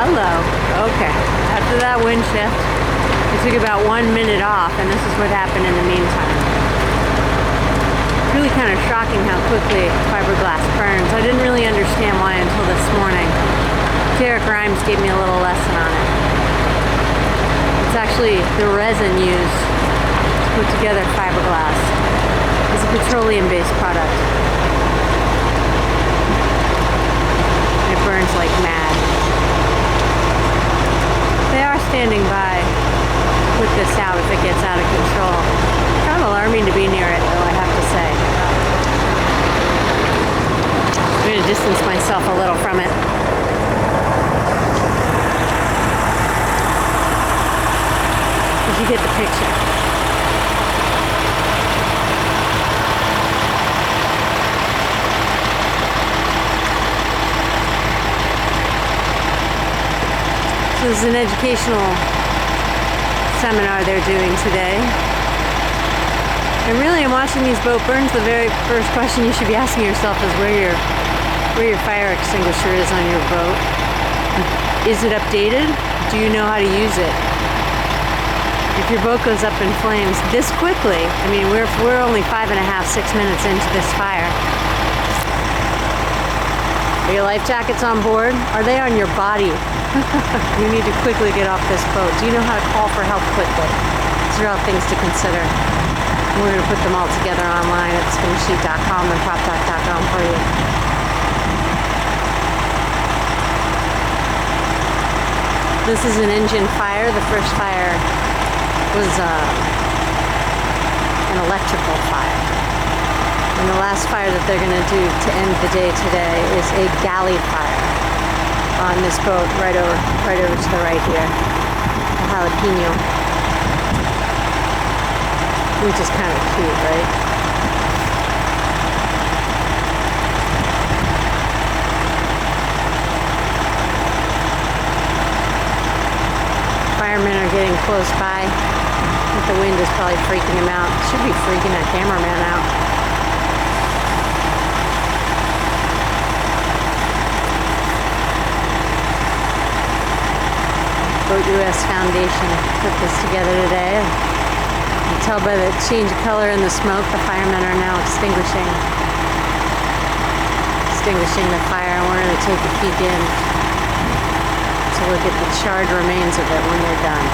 Hello. Okay. After that wind shift, we took about 1 minute off, and this is what happened in the meantime. It's really kind of shocking how quickly fiberglass burns. I didn't really understand why until this morning. Derek Rimes gave me a little lesson on it. It's actually the resin used to put together fiberglass. It's a petroleum-based product. It burns like mad. They are standing by to put this out if it gets out of control. It's kind of alarming to be near it, though, I have to say. I'm going to distance myself a little from it. Did you get the picture? This is an educational seminar they're doing today. And really, in watching these boat burns, the very first question you should be asking yourself is where your fire extinguisher is on your boat. Is it updated? Do you know how to use it? If your boat goes up in flames this quickly, I mean, we're only 5.5, 6 minutes into this fire. Are your life jackets on board? Are they on your body? You need to quickly get off this boat. Do you know how to call for help quickly? These are all things to consider. We're going to put them all together online at SpinSheet.com and PropTalk.com for you. This is an engine fire. The first fire was an electrical fire. And the last fire that they're going to do to end the day today is a galley fire on this boat right over to the right here, a jalapeno, which is kind of cute, right? Firemen are getting close by, but the wind is probably freaking them out. Should be freaking that cameraman out. BoatUS Foundation put this together today. You can tell by the change of color in the smoke, the firemen are now extinguishing the fire. I wanted to take a peek in to look at the charred remains of it when they're done.